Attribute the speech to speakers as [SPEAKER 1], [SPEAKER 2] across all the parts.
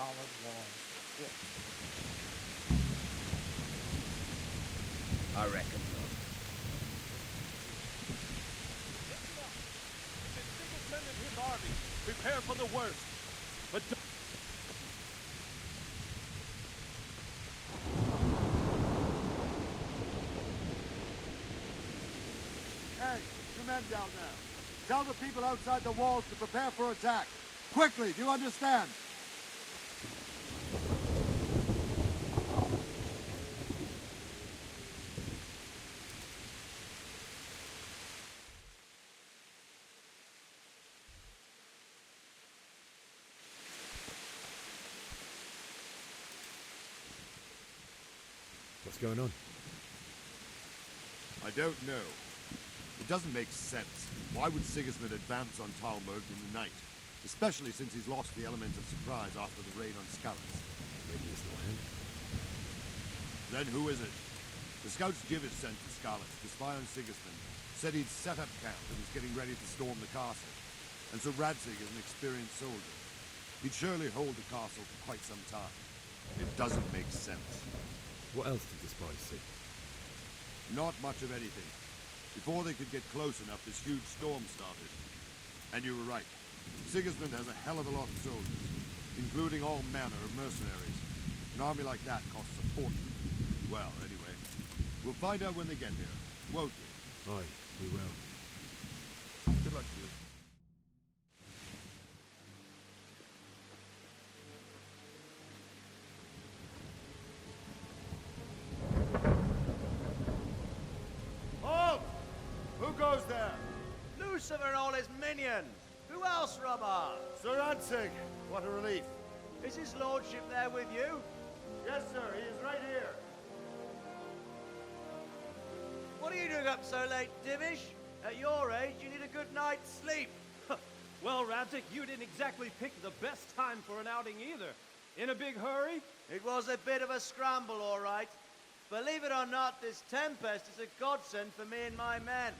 [SPEAKER 1] solid walls.
[SPEAKER 2] I reckon so.
[SPEAKER 3] Sigismund and his army. Prepare for the worst. But don't...
[SPEAKER 4] Hey, you men down there. Tell the people outside the walls to prepare for attack. Quickly, do you understand?
[SPEAKER 5] What's going on?
[SPEAKER 4] I don't know. It doesn't make sense. Why would Sigismund advance on Talmberg in the night? Especially since he's lost the element of surprise after the raid on Skalitz.
[SPEAKER 5] Maybe it's the land.
[SPEAKER 4] Then who is it? The scouts Givis sent to Skalitz to spy on Sigismund said he'd set up camp and was getting ready to storm the castle. And so Radzig is an experienced soldier. He'd surely hold the castle for quite some time. It doesn't make sense.
[SPEAKER 5] What else did the spies see?
[SPEAKER 4] Not much of anything. Before they could get close enough, this huge storm started. And you were right. Sigismund has a hell of a lot of soldiers, including all manner of mercenaries. An army like that costs a fortune. Well, anyway, we'll find out when they get here, won't we?
[SPEAKER 5] Aye, we will.
[SPEAKER 4] Good luck to you. Who goes there?
[SPEAKER 6] Lucifer and all his minions! Who else, Robert?
[SPEAKER 4] Sir Radzig. What a relief.
[SPEAKER 6] Is his lordship there with you?
[SPEAKER 4] Yes, sir. He is right here.
[SPEAKER 6] What are you doing up so late, Divish? At your age, you need a good night's sleep.
[SPEAKER 3] Well, Radzig, you didn't exactly pick the best time for an outing either. In a big hurry?
[SPEAKER 6] It was a bit of a scramble, all right. Believe it or not, this tempest is a godsend for me and my men.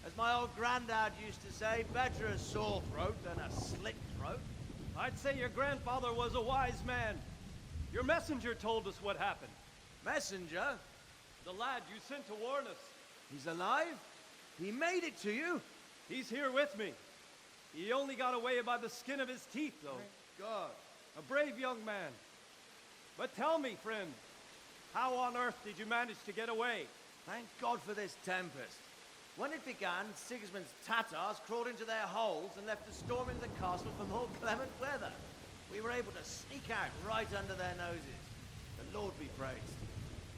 [SPEAKER 6] As my old granddad used to say, better a sore throat than a slit throat.
[SPEAKER 3] I'd say your grandfather was a wise man. Your messenger told us what happened.
[SPEAKER 6] Messenger?
[SPEAKER 3] The lad you sent to warn us.
[SPEAKER 6] He's alive? He made it to you?
[SPEAKER 3] He's here with me. He only got away by the skin of his teeth, though.
[SPEAKER 6] Thank God.
[SPEAKER 3] A brave young man. But tell me, friend, how on earth did you manage to get away?
[SPEAKER 6] Thank God for this tempest. When it began, Sigismund's Tatars crawled into their holes and left us storming the castle for more clement weather. We were able to sneak out right under their noses. The Lord be praised.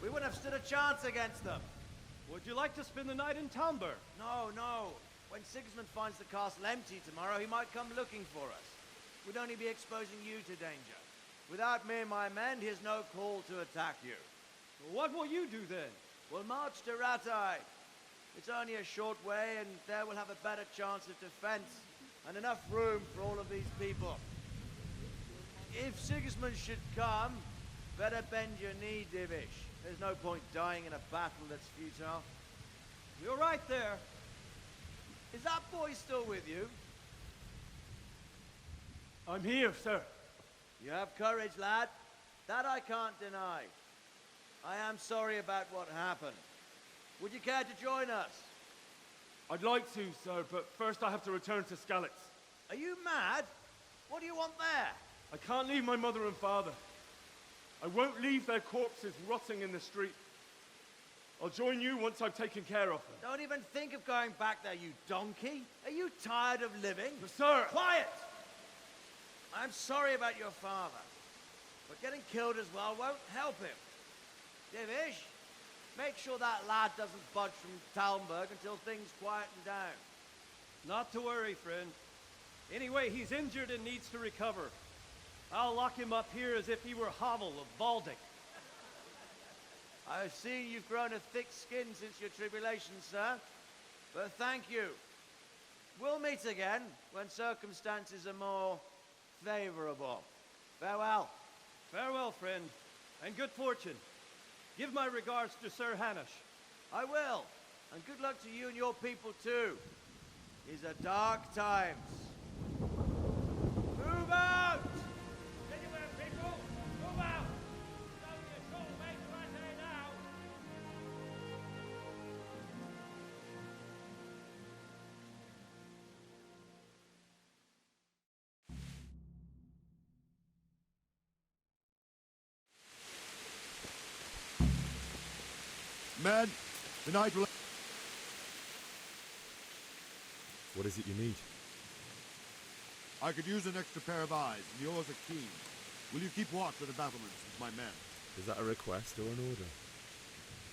[SPEAKER 6] We wouldn't have stood a chance against them.
[SPEAKER 3] Would you like to spend the night in Talmberg?
[SPEAKER 6] No, no. When Sigismund finds the castle empty tomorrow, he might come looking for us. We'd only be exposing you to danger. Without me and my men, he has no call to attack you.
[SPEAKER 3] What will you do then?
[SPEAKER 6] We'll march to Ratai. It's only a short way, and there we'll have a better chance of defense and enough room for all of these people. If Sigismund should come, better bend your knee, Divish. There's no point dying in a battle that's futile.
[SPEAKER 3] You're right there.
[SPEAKER 6] Is that boy still with you?
[SPEAKER 3] I'm here, sir.
[SPEAKER 6] You have courage, lad. That I can't deny. I am sorry about what happened. Would you care to join us?
[SPEAKER 3] I'd like to, sir, but first I have to return to Skalitz.
[SPEAKER 6] Are you mad? What do you want there?
[SPEAKER 3] I can't leave my mother and father. I won't leave their corpses rotting in the street. I'll join you once I've taken care of them.
[SPEAKER 6] Don't even think of going back there, you donkey. Are you tired of living?
[SPEAKER 3] Sir!
[SPEAKER 6] Quiet! I'm sorry about your father, but getting killed as well won't help him. Divish, make sure that lad doesn't budge from Talmberg until things quieten down.
[SPEAKER 3] Not to worry, friend. Anyway, he's injured and needs to recover. I'll lock him up here as if he were Havel of Valdic.
[SPEAKER 6] I've seen you've grown a thick skin since your tribulation, sir. But thank you. We'll meet again when circumstances are more favorable. Farewell.
[SPEAKER 3] Farewell, friend, and good fortune. Give my regards to Sir Hanush.
[SPEAKER 6] I will. And good luck to you and your people, too. These are dark times. Move out! Anywhere, people!
[SPEAKER 4] Men, the night will...
[SPEAKER 5] What is it you need?
[SPEAKER 4] I could use an extra pair of eyes, and yours are keen. Will you keep watch of the battlements with my men?
[SPEAKER 5] Is that a request or an order?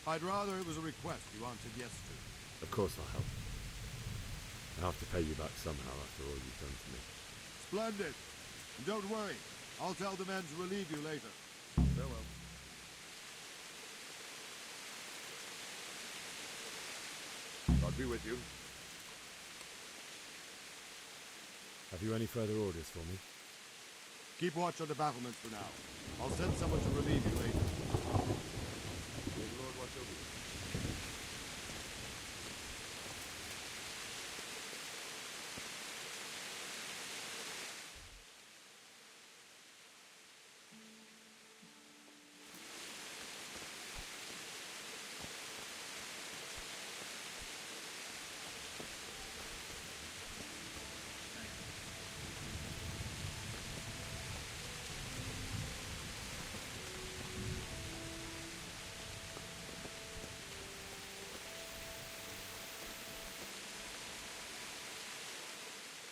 [SPEAKER 4] I'd rather it was a request you answered yes to.
[SPEAKER 5] Of course I'll help. I have to pay you back somehow after all you've done to me.
[SPEAKER 4] Splendid. And don't worry, I'll tell the men to relieve you later.
[SPEAKER 5] Farewell.
[SPEAKER 4] God be with you.
[SPEAKER 5] Have you any further orders for me?
[SPEAKER 4] Keep watch on the battlements for now. I'll send someone to relieve you later.
[SPEAKER 5] May the Lord watch over you.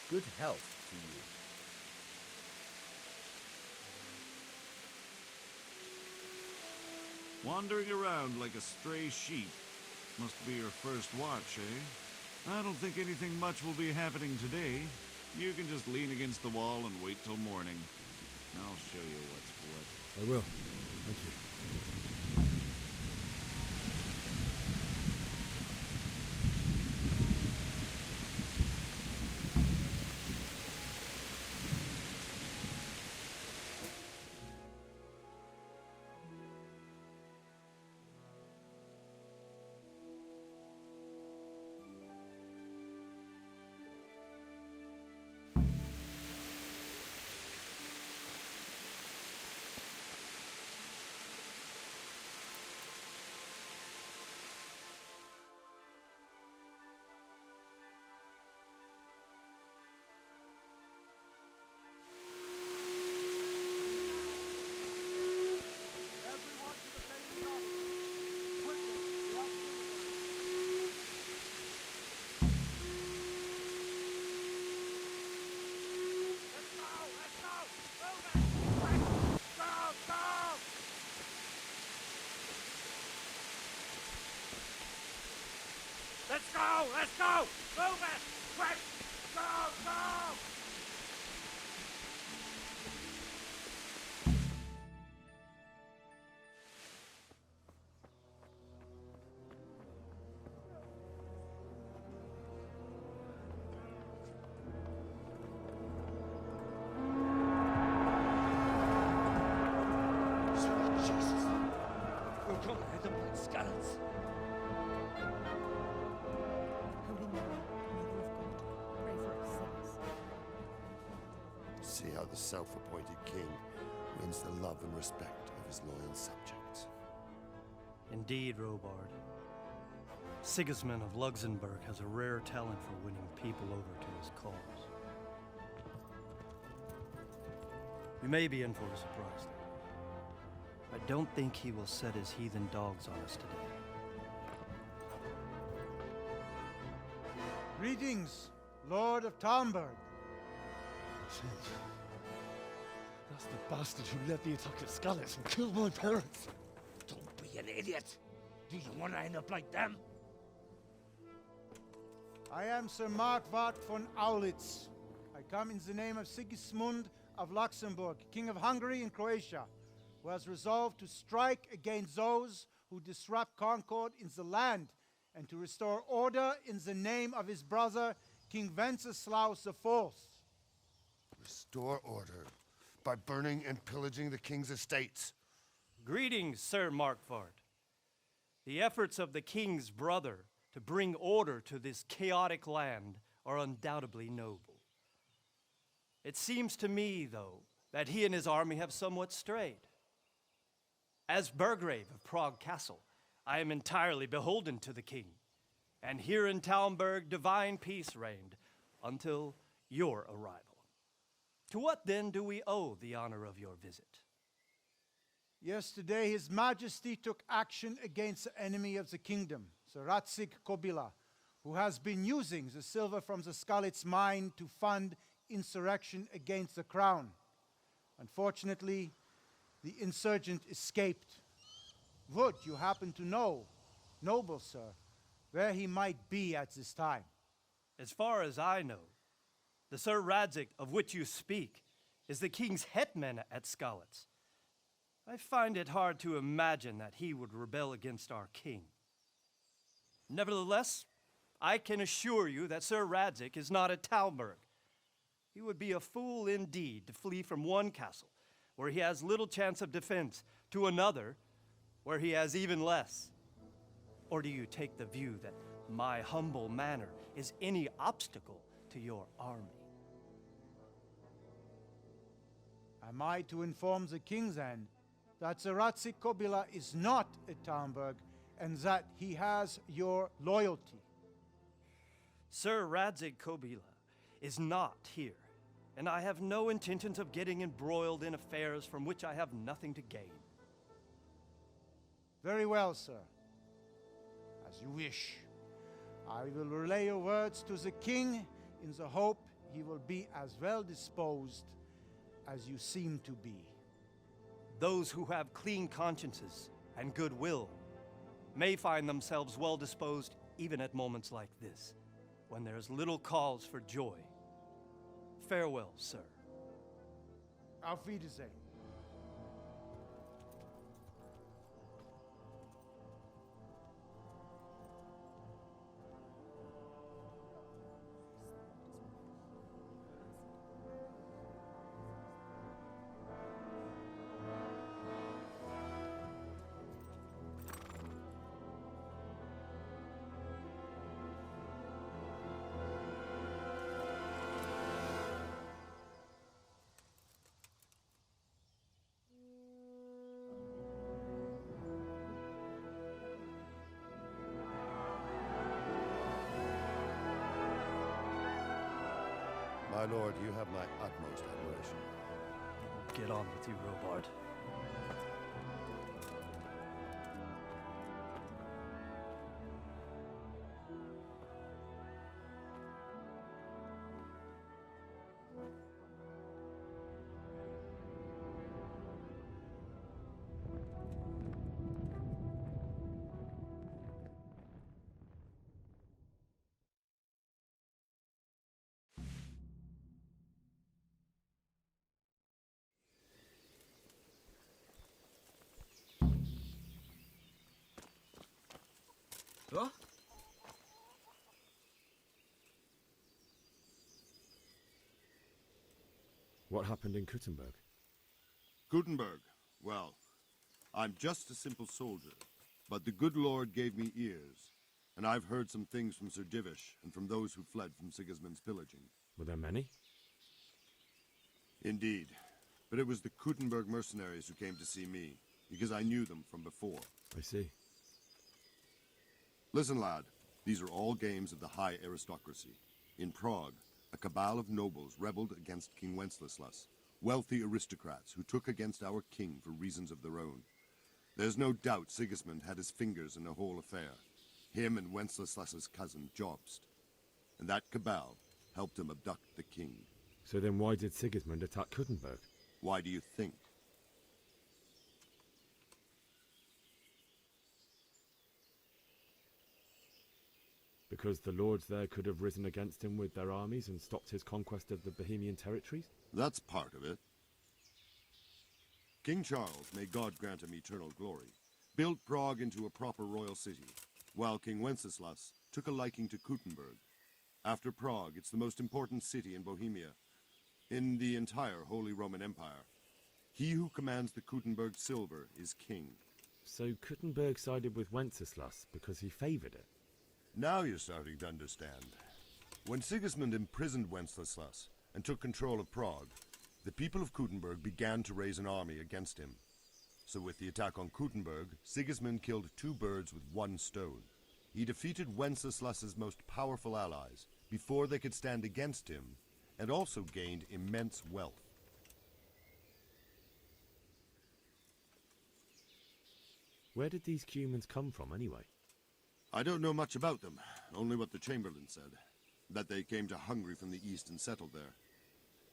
[SPEAKER 1] Good health to you.
[SPEAKER 2] Wandering around like a stray sheep. Must be your first watch, eh? I don't think anything much will be happening today. You can just lean against the wall and wait till morning. I'll show you what's what.
[SPEAKER 5] I will. Thank you.
[SPEAKER 6] Everyone to the main office. Quickly, the officer. Let's go! Let's go! Move it! Quick! Go! Go! Let's go! Let's go! Move it! Quick! Go! Go! Sweet Jesus! We're gonna hit them like skeletons.
[SPEAKER 7] Holy Mary, Mother of God, pray for us sinners.
[SPEAKER 8] See how the self-appointed king wins the love and respect of his loyal subjects.
[SPEAKER 9] Indeed, Robard. Sigismund of Luxembourg has a rare talent for winning people over to his cause. We may be in for a surprise, though. I don't think he will set his heathen dogs on us today.
[SPEAKER 10] Greetings, Lord of Talmberg.
[SPEAKER 3] That's the bastard who led the attack at Scarlet and killed my parents.
[SPEAKER 6] Don't be an idiot. Do you want to end up like them?
[SPEAKER 10] I am Sir Markwart von Aulitz. I come in the name of Sigismund of Luxembourg, King of Hungary and Croatia, who has resolved to strike against those who disrupt concord in the land and to restore order in the name of his brother, King Wenceslaus IV.
[SPEAKER 8] Restore order by burning and pillaging the king's estates.
[SPEAKER 9] Greetings, Sir Markwart. The efforts of the king's brother to bring order to this chaotic land are undoubtedly noble. It seems to me, though, that he and his army have somewhat strayed. As Burgrave of Prague Castle, I am entirely beholden to the king, and here in Talmberg divine peace reigned until your arrival. To what then do we owe the honor of your visit?
[SPEAKER 10] Yesterday, His Majesty took action against the enemy of the kingdom, the Ratsig Kobila, who has been using the silver from the Skalitz mine to fund insurrection against the crown. Unfortunately, the insurgent escaped. Would you happen to know, noble sir, where he might be at this time?
[SPEAKER 9] As far as I know, the Sir Radzik of which you speak is the king's hetman at Skalitz. I find it hard to imagine that he would rebel against our king. Nevertheless, I can assure you that Sir Radzik is not at Talmberg. He would be a fool indeed to flee from one castle, where he has little chance of defense, to another, where he has even less. Or do you take the view that my humble manner is any obstacle to your army?
[SPEAKER 10] Am I to inform the king then that the Ratsik Kobila is not at Talmberg and that he has your loyalty?
[SPEAKER 9] Sir Radzik Kobila is not here, and I have no intentions of getting embroiled in affairs from which I have nothing to gain.
[SPEAKER 10] Very well, sir. As you wish. I will relay your words to the king in the hope he will be as well disposed as you seem to be.
[SPEAKER 9] Those who have clean consciences and goodwill may find themselves well disposed even at moments like this, when there is little cause for joy. Farewell, sir.
[SPEAKER 10] Auf Wiedersehen.
[SPEAKER 4] My lord, you have my utmost admiration.
[SPEAKER 9] Get on with you, Robard.
[SPEAKER 6] Huh?
[SPEAKER 5] What happened in Kuttenberg?
[SPEAKER 4] Gutenberg. Well, I'm just a simple soldier, but the good Lord gave me ears, and I've heard some things from Sir Divish and from those who fled from Sigismund's pillaging.
[SPEAKER 5] Were there many?
[SPEAKER 4] Indeed, but it was the Kuttenberg mercenaries who came to see me, because I knew them from before.
[SPEAKER 5] I see.
[SPEAKER 4] Listen, lad, these are all games of the high aristocracy. In Prague, a cabal of nobles rebelled against King Wenceslas, wealthy aristocrats who took against our king for reasons of their own. There's no doubt Sigismund had his fingers in the whole affair, him and Wenceslas's cousin Jobst. And that cabal helped him abduct the king.
[SPEAKER 5] So then why did Sigismund attack Kuttenberg?
[SPEAKER 4] Why do you think?
[SPEAKER 5] Because the lords there could have risen against him with their armies and stopped his conquest of the Bohemian territories?
[SPEAKER 4] That's part of it. King Charles, may God grant him eternal glory, built Prague into a proper royal city, while King Wenceslas took a liking to Kuttenberg. After Prague, it's the most important city in Bohemia, in the entire Holy Roman Empire. He who commands the Kuttenberg silver is king.
[SPEAKER 5] So Kuttenberg sided with Wenceslas because he favored it?
[SPEAKER 4] Now you're starting to understand. When Sigismund imprisoned Wenceslas and took control of Prague, the people of Kuttenberg began to raise an army against him. So with the attack on Kuttenberg, Sigismund killed two birds with one stone. He defeated Wenceslas's most powerful allies before they could stand against him, and also gained immense wealth.
[SPEAKER 5] Where did these humans come from, anyway?
[SPEAKER 4] I don't know much about them, only what the Chamberlain said. That they came to Hungary from the east and settled there.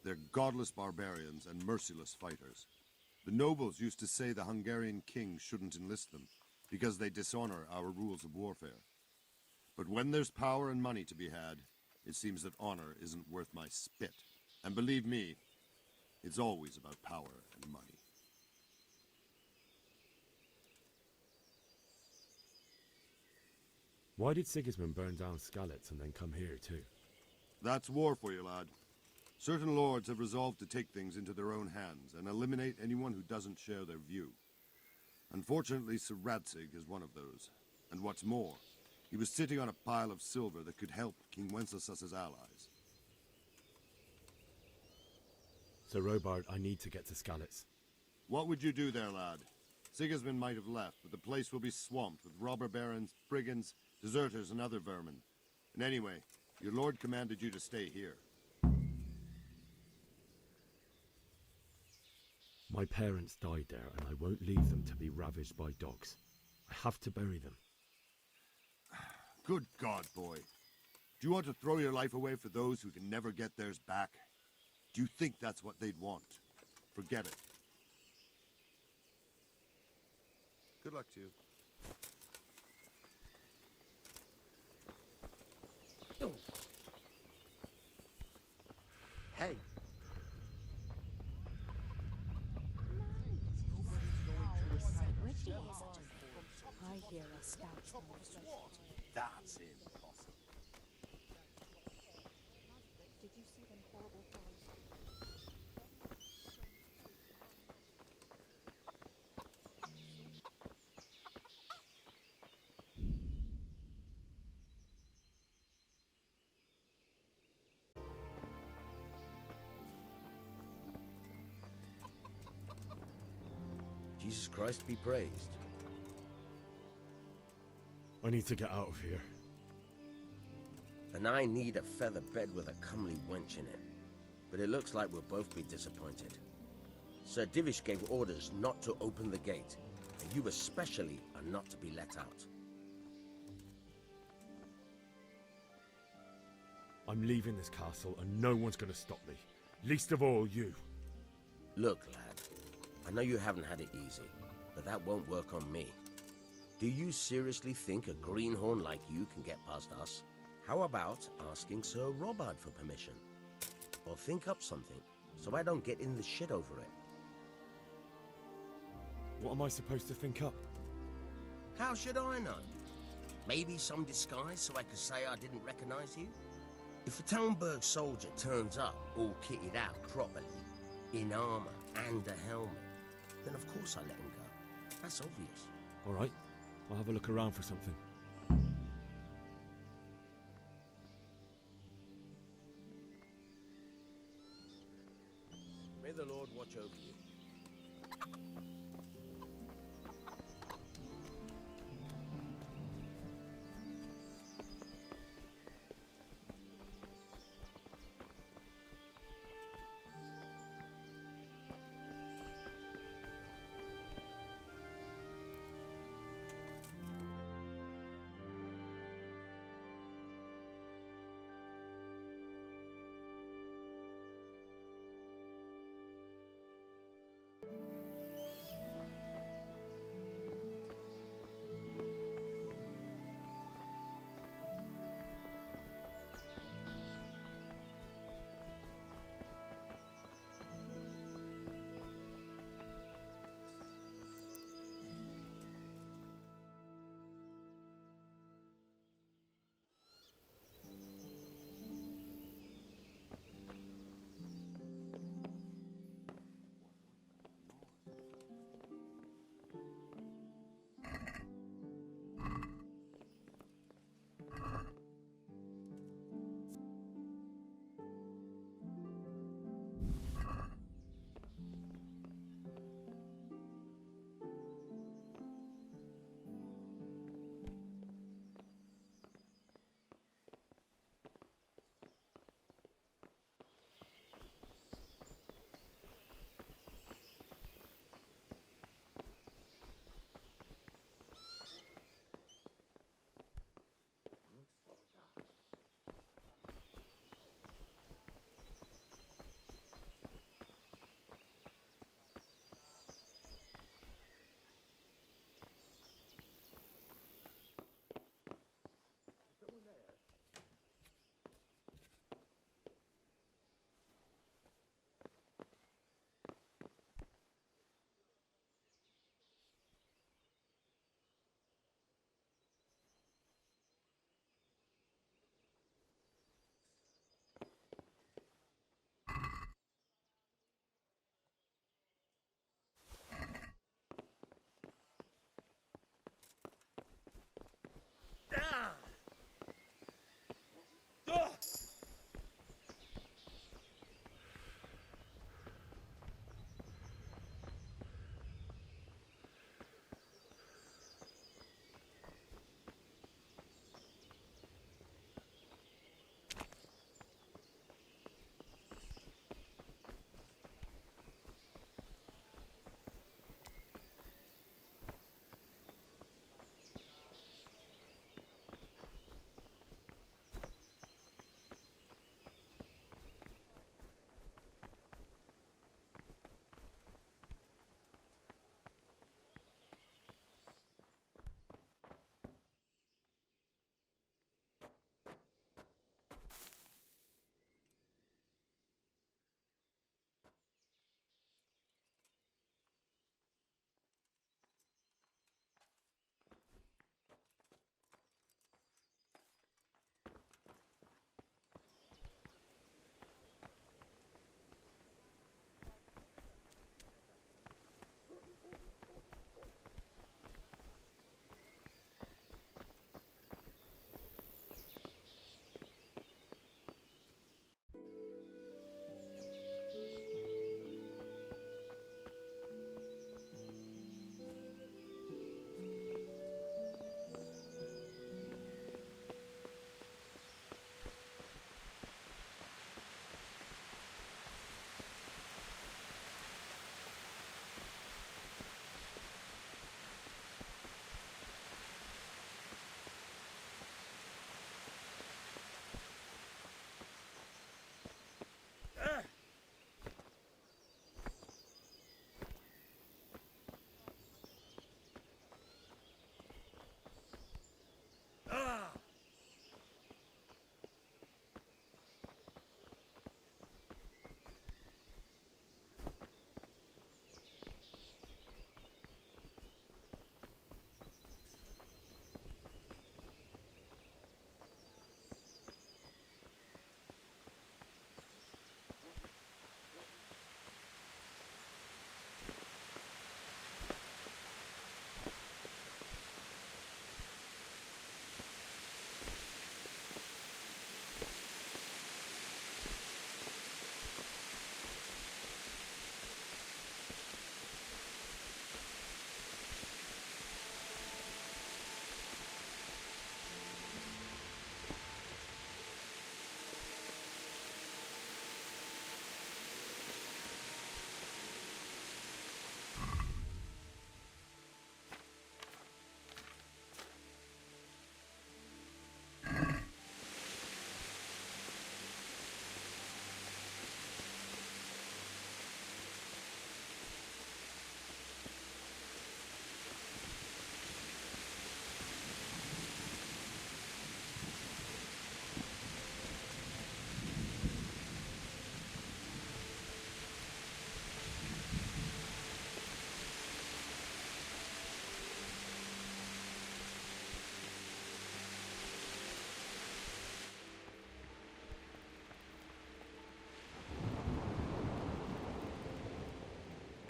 [SPEAKER 4] They're godless barbarians and merciless fighters. The nobles used to say the Hungarian king shouldn't enlist them, because they dishonor our rules of warfare. But when there's power and money to be had, it seems that honor isn't worth my spit. And believe me, it's always about power and money.
[SPEAKER 5] Why did Sigismund burn down Skalitz and then come here too?
[SPEAKER 4] That's war for you, lad. Certain lords have resolved to take things into their own hands and eliminate anyone who doesn't share their view. Unfortunately, Sir Radzig is one of those. And what's more, he was sitting on a pile of silver that could help King Wenceslaus's allies.
[SPEAKER 5] Sir Robard, I need to get to Skalitz.
[SPEAKER 4] What would you do there, lad? Sigismund might have left, but the place will be swamped with robber barons, brigands, deserters, and other vermin. And anyway, your lord commanded you to stay here.
[SPEAKER 5] My parents died there, and I won't leave them to be ravaged by dogs. I have to bury them.
[SPEAKER 4] Good God, boy. Do you want to throw your life away for those who can never get theirs back? Do you think that's what they'd want? Forget it. Good luck to you.
[SPEAKER 6] Hey.
[SPEAKER 7] I hear a stout noise.
[SPEAKER 6] That's impossible.
[SPEAKER 7] Did you see them horrible clothes?
[SPEAKER 1] Jesus Christ be praised.
[SPEAKER 5] I need to get out of here.
[SPEAKER 1] And I need a feather bed with a comely wench in it. But it looks like we'll both be disappointed. Sir Divish gave orders not to open the gate, and you especially are not to be let out.
[SPEAKER 5] I'm leaving this castle, and no one's going to stop me. Least of all, you.
[SPEAKER 1] Look, lad, I know you haven't had it easy, but that won't work on me. Do you seriously think a greenhorn like you can get past us? How about asking Sir Robard for permission? Or think up something, so I don't get in the shit over it.
[SPEAKER 5] What am I supposed to think up?
[SPEAKER 1] How should I know? Maybe some disguise so I could say I didn't recognize you? If a Talmberg soldier turns up all kitted out properly, in armor and a helmet, then of course I let him go. That's obvious.
[SPEAKER 5] All right, I'll have a look around for something.
[SPEAKER 1] May the Lord watch over you.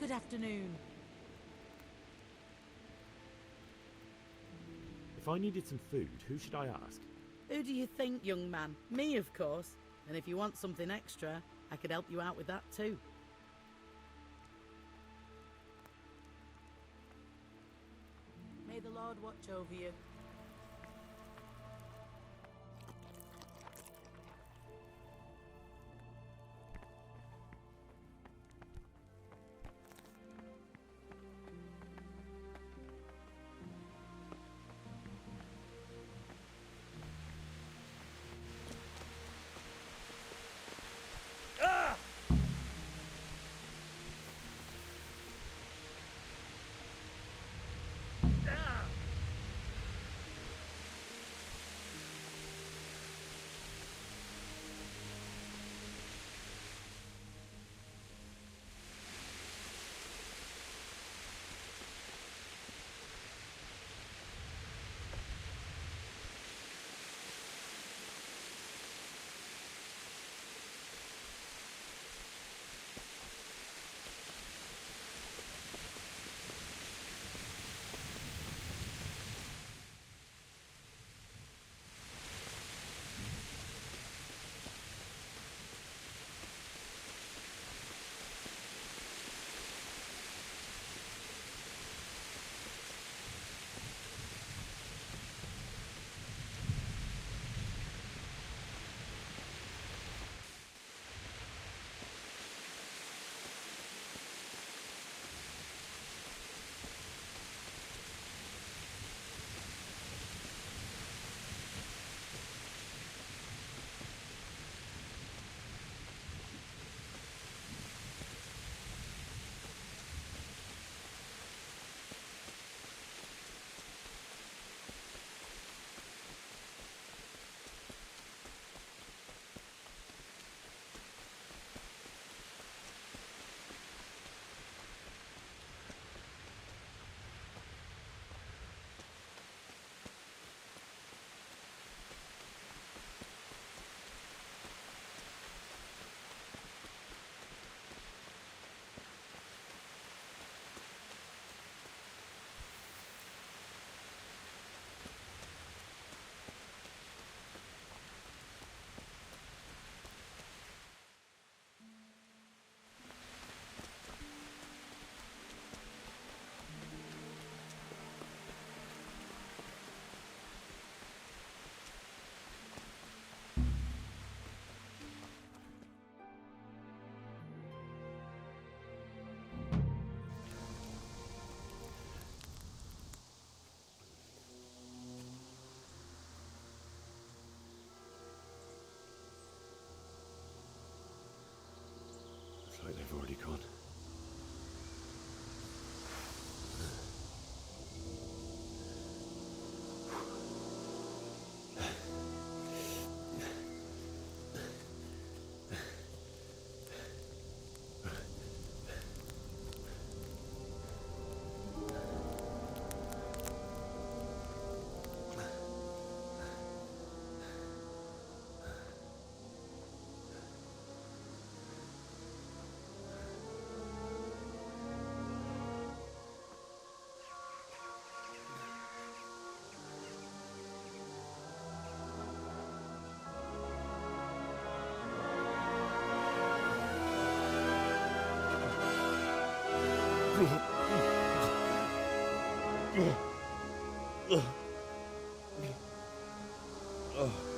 [SPEAKER 7] Good afternoon.
[SPEAKER 5] If I needed some food, who should I ask?
[SPEAKER 11] Who do you think, young man? Me, of course. And if you want something extra, I could help you out with that too. May the Lord watch over you.
[SPEAKER 5] Looks like they've already gone.
[SPEAKER 1] Oh.